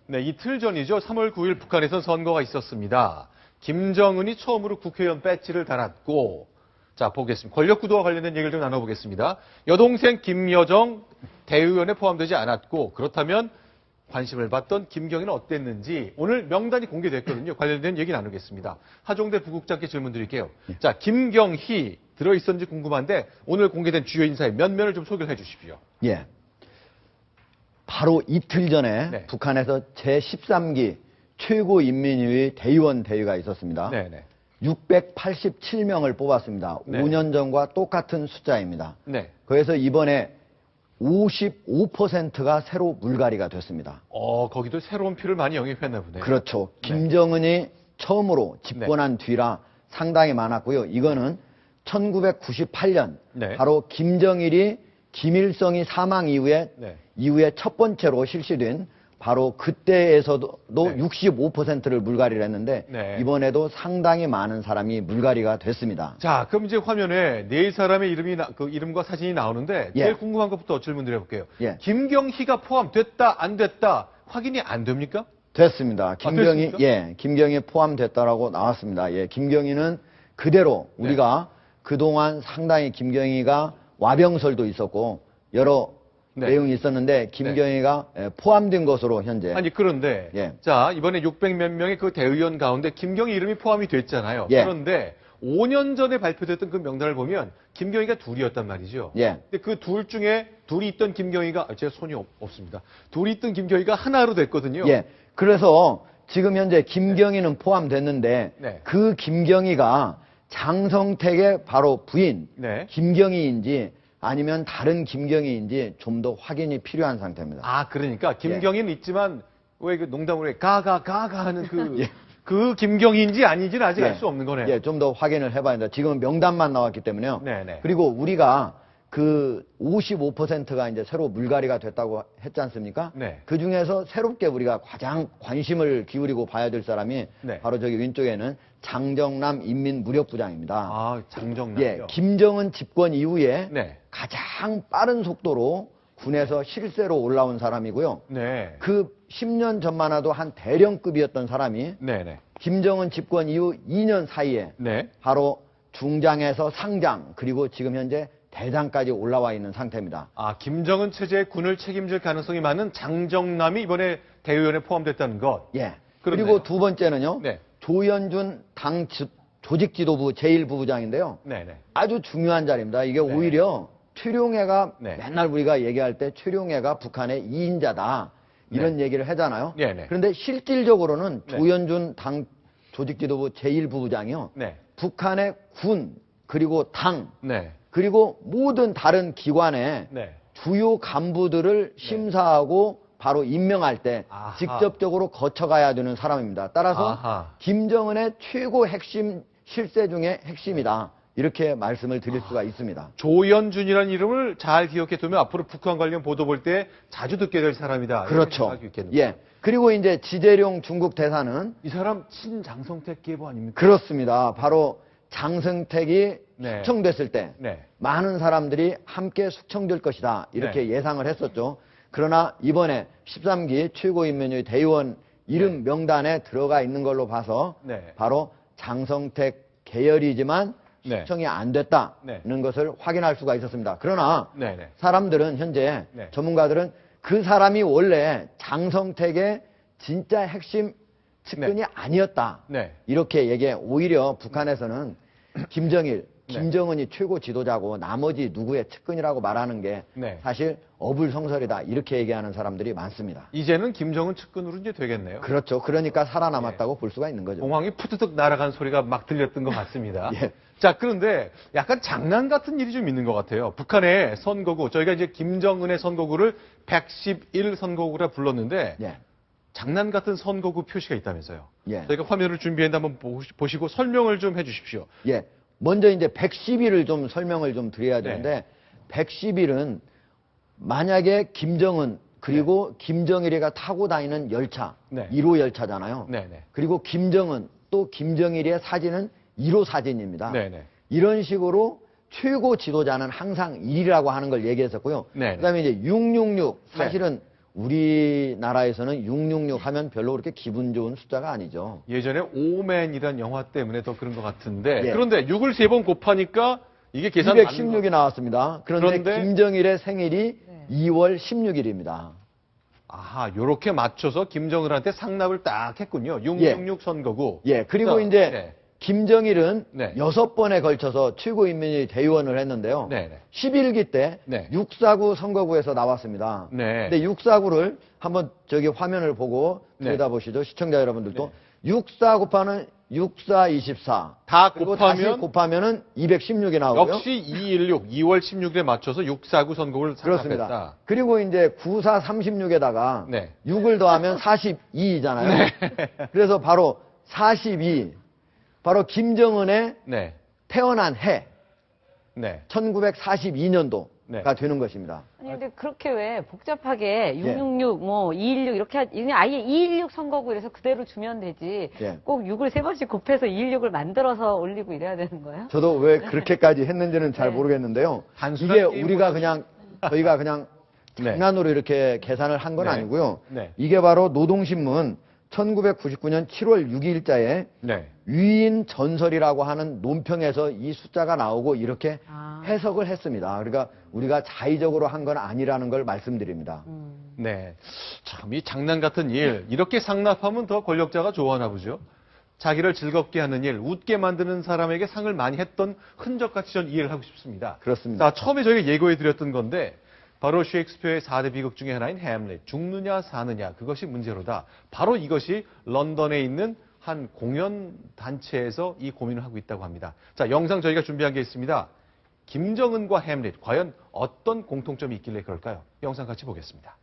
네, 이틀 전이죠. 3월 9일 북한에선 선거가 있었습니다. 김정은이 처음으로 국회의원 배지를 달았고, 자, 보겠습니다. 권력 구도와 관련된 얘기를 좀 나눠보겠습니다. 여동생 김여정 대의원에 포함되지 않았고, 그렇다면 관심을 받던 김경희는 어땠는지 오늘 명단이 공개됐거든요. 관련된 얘기 나누겠습니다. 하종대 부국장께 질문 드릴게요. 자, 김경희 들어있었는지 궁금한데 오늘 공개된 주요 인사의 면면을 좀 소개를 해 주십시오. 예. 바로 이틀 전에 네. 북한에서 제13기 최고인민회의 대의원 대회가 있었습니다. 네네. 687명을 뽑았습니다. 네. 5년 전과 똑같은 숫자입니다. 네. 그래서 이번에 55%가 새로 물갈이가 됐습니다. 거기도 새로운 피를 많이 영입했나 보네요. 그렇죠. 김정은이 처음으로 집권한 네. 뒤라 상당히 많았고요. 이거는 1998년 네. 바로 김정일이 김일성이 사망 이후에 네. 첫 번째로 실시된 바로 그때에서도 네. 65%를 물갈이를 했는데 네. 이번에도 상당히 많은 사람이 물갈이가 됐습니다. 자, 그럼 이제 화면에 네 사람의 이름과 사진이 나오는데 제일 예. 궁금한 것부터 질문 드려볼게요. 예. 김경희가 포함됐다, 안 됐다 확인이 안 됩니까? 됐습니다. 김경희, 됐습니까? 예, 김경희 포함됐다라고 나왔습니다. 예, 김경희는 그대로 우리가 그동안 상당히 김경희가 와병설도 있었고 여러 네. 내용이 있었는데 김경희가 포함된 것으로 현재. 아니, 그런데 예. 자, 이번에 600몇 명의 그 대의원 가운데 김경희 이름이 포함이 됐잖아요. 예. 그런데 5년 전에 발표됐던 그 명단을 보면 김경희가 둘이었단 말이죠. 예. 근데 그 둘 중에 둘이 있던 김경희가 제 손이 없습니다. 둘이 있던 김경희가 하나로 됐거든요. 예. 그래서 지금 현재 김경희는 포함됐는데 네. 그 김경희가 장성택의 바로 부인 네. 김경희인지 아니면 다른 김경희인지 좀 더 확인이 필요한 상태입니다. 아, 그러니까 김경희는 있지만 왜 그 농담으로 가가 하는 그 예. 그 김경희인지 아닌지는 아직 예. 알 수 없는 거네요. 예, 좀 더 확인을 해봐야 된다. 지금은 명단만 나왔기 때문에요. 네네. 그리고 우리가 그 55%가 이제 새로 물갈이가 됐다고 했지 않습니까? 네. 그 중에서 새롭게 우리가 가장 관심을 기울이고 봐야 될 사람이 네. 바로 저기 왼쪽에는 장정남 인민무력부장입니다. 아, 장정남이요. 예, 김정은 집권 이후에 네. 가장 빠른 속도로 군에서 실세로 올라온 사람이고요. 네. 그 10년 전만 해도 한 대령급이었던 사람이 네네. 김정은 집권 이후 2년 사이에 네. 바로 중장에서 상장 그리고 지금 현재 대장까지 올라와 있는 상태입니다. 아, 김정은 체제의 군을 책임질 가능성이 많은 장정남이 이번에 대의원에 포함됐다는 것. 예. 그렇네요. 그리고 두 번째는요. 네. 조현준 당 조직지도부 제1부부장인데요. 네네. 아주 중요한 자리입니다. 이게 오히려 최룡해가 네. 맨날 우리가 얘기할 때 최룡해가 북한의 2인자다. 이런 얘기를 하잖아요. 네네. 그런데 실질적으로는 네. 조현준 당 조직지도부 제1부부장이요. 네. 북한의 군 그리고 당 네. 그리고 모든 다른 기관의 네. 주요 간부들을 심사하고 바로 임명할 때 아하. 직접적으로 거쳐가야 되는 사람입니다. 따라서 아하. 김정은의 최고 핵심 실세 중에 핵심이다. 이렇게 말씀을 드릴 수가 있습니다. 조현준이라는 이름을 잘 기억해 두면 앞으로 북한 관련 보도 볼 때 자주 듣게 될 사람이다. 이렇게 그렇죠. 생각할 수 있겠네요. 예. 그리고 이제 지재룡 중국 대사는 이 사람 친장성택 계보 아닙니까? 그렇습니다. 바로 장성택이 네. 숙청됐을 때 네. 많은 사람들이 함께 숙청될 것이다. 이렇게 네. 예상을 했었죠. 그러나 이번에 13기 최고인민회의 대의원 이름 명단에 들어가 있는 걸로 봐서 네. 바로 장성택 계열이지만 네. 숙청이 안 됐다는 네. 것을 확인할 수가 있었습니다. 그러나 네네. 사람들은 현재 네. 전문가들은 그 사람이 원래 장성택의 진짜 핵심 측근이 네. 아니었다. 네. 이렇게 얘기해. 오히려 북한에서는 김정일, 네. 김정은이 최고 지도자고 나머지 누구의 측근이라고 말하는 게 네. 사실 어불성설이다. 이렇게 얘기하는 사람들이 많습니다. 이제는 김정은 측근으로 이제 되겠네요. 그렇죠. 그러니까 살아남았다고 볼 수가 있는 거죠. 공항이 푸드득 날아간 소리가 막 들렸던 것 같습니다. 예. 자, 그런데 약간 장난 같은 일이 좀 있는 것 같아요. 북한의 선거구, 저희가 이제 김정은의 선거구를 111 선거구라 불렀는데 예. 장난 같은 선거구 표시가 있다면서요. 예. 저희가 화면을 준비했는데 한번 보시고 설명을 좀 해주십시오. 예. 먼저 이제 110일을 좀 설명을 좀 드려야 네. 되는데 110일은 만약에 김정은 그리고 김정일이가 타고 다니는 열차, 네. 1호 열차잖아요. 네네. 그리고 김정은 또 김정일의 사진은 1호 사진입니다. 네네. 이런 식으로 최고 지도자는 항상 1이라고 하는 걸 얘기했었고요. 네네. 그다음에 이제 666 사실은 우리나라에서는 666 하면 별로 그렇게 기분 좋은 숫자가 아니죠. 예전에 오맨이란 영화 때문에 더 그런 것 같은데 예. 그런데 6을 3번 곱하니까 이게 계산 맞는 216이 나왔습니다. 그런데 김정일의 생일이 2월 16일입니다. 아하, 요렇게 맞춰서 김정은한테 상납을 딱 했군요. 666 선거구. 예, 그리고 자, 이제 네. 김정일은 네. 6번에 걸쳐서 최고인민위 대의원을 했는데요. 네, 네. 11기 때 네. 649 선거구에서 나왔습니다. 네. 근데 649를 한번 저기 화면을 보고 네. 들여다보시죠. 시청자 여러분들도. 64 곱하면 64, 24. 다 그리고 곱하면 다시 곱하면은 216이 나오고요. 역시 216, 2월 16일에 맞춰서 649 선거구를 그렇습니다. 상납했다. 그리고 이제 94, 36에다가 네. 6을 더하면 42잖아요. 그래서 바로 42. 바로 김정은의 네. 태어난 해. 네. 1942년도가 네. 되는 것입니다. 아니 근데 그렇게 왜 복잡하게 예. 666, 뭐 216 이렇게 그냥 아예 216 선거구 이래서 그대로 주면 되지. 예. 꼭 6을 3번씩 곱해서 216을 만들어서 올리고 이래야 되는 거예요? 저도 왜 그렇게까지 했는지는 잘 네. 모르겠는데요. 단순한 이게 게임 우리가 그냥 저희가 그냥 네. 장난으로 이렇게 계산을 한 건 네. 아니고요. 네. 이게 바로 노동신문 1999년 7월 6일자에 네. 위인 전설이라고 하는 논평에서 이 숫자가 나오고 이렇게 아. 해석을 했습니다. 그러니까 우리가 자의적으로 한 건 아니라는 걸 말씀드립니다. 네. 참, 이 장난 같은 일, 이렇게 상납하면 더 권력자가 좋아하나 보죠. 자기를 즐겁게 하는 일, 웃게 만드는 사람에게 상을 많이 했던 흔적같이 전 이해를 하고 싶습니다. 그렇습니다. 자, 처음에 저희가 예고해드렸던 건데, 바로 셰익스피어의 4대 비극 중에 하나인 햄릿, 죽느냐 사느냐, 그것이 문제로다. 바로 이것이 런던에 있는 한 공연 단체에서 이 고민을 하고 있다고 합니다. 자, 영상 저희가 준비한 게 있습니다. 김정은과 햄릿, 과연 어떤 공통점이 있길래 그럴까요? 영상 같이 보겠습니다.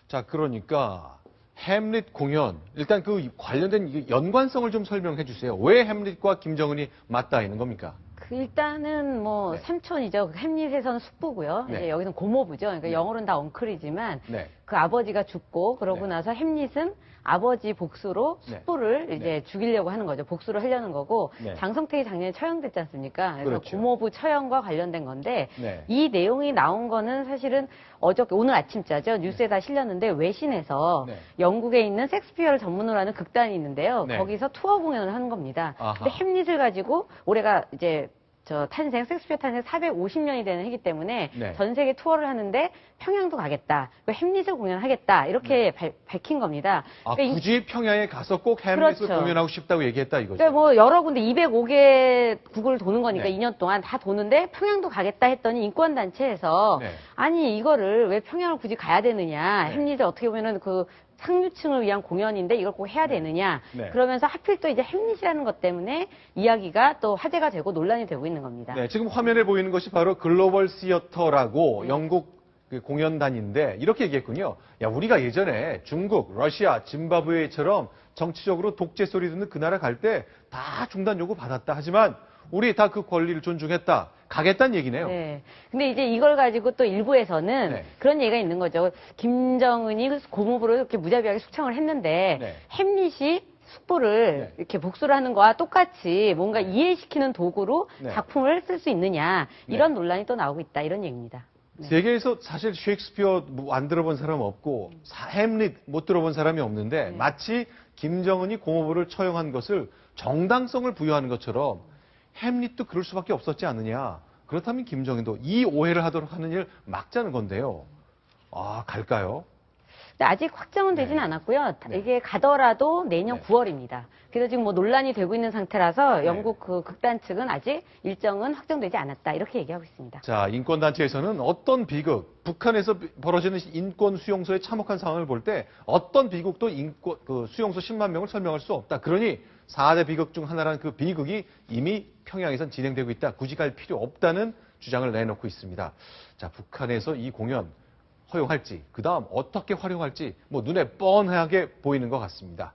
자, 그러니까 햄릿 공연, 일단 그 관련된 이 연관성을 좀 설명해 주세요. 왜 햄릿과 김정은이 맞닿아 있는 겁니까? 그 일단은 뭐 네. 삼촌이죠. 햄릿에서는 숙부고요. 네. 이제 여기는 고모부죠. 그러니까 네. 영어로는 다 엉클이지만 네. 그 아버지가 죽고 그러고 네. 나서 햄릿은 아버지 복수로 네. 숙부를 이제 네. 죽이려고 하는 거죠. 복수를 하려는 거고 네. 장성택이 작년에 처형됐지 않습니까? 그래서 그렇죠. 고모부 처형과 관련된 건데 네. 이 내용이 나온 거는 사실은 어저께 오늘 아침자죠. 뉴스에 다 실렸는데 외신에서 네. 영국에 있는 섹스피어를 전문으로 하는 극단이 있는데요. 네. 거기서 투어 공연을 하는 겁니다. 아하. 근데 햄릿을 가지고 올해가 이제 섹스피어 탄생 450년이 되는 해기 때문에 네. 전 세계 투어를 하는데 평양도 가겠다. 햄릿을 공연하겠다. 이렇게 밝힌 겁니다. 아, 그러니까 굳이 평양에 가서 꼭 햄릿을 그렇죠. 공연하고 싶다고 얘기했다 이거죠. 그러니까 뭐 여러 군데 205개 국을 도는 거니까 네. 2년 동안 다 도는데 평양도 가겠다 했더니 인권단체에서 네. 아니 이거를 왜 평양을 굳이 가야 되느냐. 네. 햄릿을 어떻게 보면은 그 상류층을 위한 공연인데 이걸 꼭 해야 되느냐. 네. 그러면서 하필 또 이제 햄릿이라는 것 때문에 이야기가 또 화제가 되고 논란이 되고 있는 겁니다. 네, 지금 화면에 보이는 것이 바로 글로벌 시어터라고 영국 그 공연단인데 이렇게 얘기했군요. 야, 우리가 예전에 중국, 러시아, 짐바브웨처럼 정치적으로 독재 소리 듣는 그 나라 갈 때 다 중단 요구 받았다. 하지만 우리 다 그 권리를 존중했다. 가겠다는 얘기네요. 네. 근데 이제 이걸 가지고 또 일부에서는 네. 그런 얘기가 있는 거죠. 김정은이 고모부로 이렇게 무자비하게 숙청을 했는데 네. 햄릿이 숙부를 네. 이렇게 복수를 하는 거와 똑같이 뭔가 이해시키는 도구로 네. 작품을 쓸 수 있느냐 네. 이런 논란이 또 나오고 있다 이런 얘기입니다. 네. 세계에서 사실 셰익스피어 안 들어본 사람 없고 햄릿 못 들어본 사람이 없는데 네. 마치 김정은이 고모부를 처형한 것을 정당성을 부여하는 것처럼 햄릿도 그럴 수밖에 없었지 않느냐. 그렇다면 김정은도 이 오해를 하도록 하는 일 막자는 건데요. 아, 갈까요? 근데 아직 확정은 되진 않았고요. 이게 가더라도 내년 9월입니다. 그래서 지금 뭐 논란이 되고 있는 상태라서 영국 그 극단 측은 아직 일정은 확정되지 않았다. 이렇게 얘기하고 있습니다. 자, 인권단체에서는 어떤 비극, 북한에서 벌어지는 인권 수용소의 참혹한 상황을 볼 때 어떤 비극도 수용소 10만 명을 설명할 수 없다. 그러니 4대 비극 중 하나라는 그 비극이 이미 평양에선 진행되고 있다. 굳이 갈 필요 없다는 주장을 내놓고 있습니다. 자, 북한에서 이 공연 허용할지, 그 다음 어떻게 활용할지 뭐 눈에 뻔하게 보이는 것 같습니다.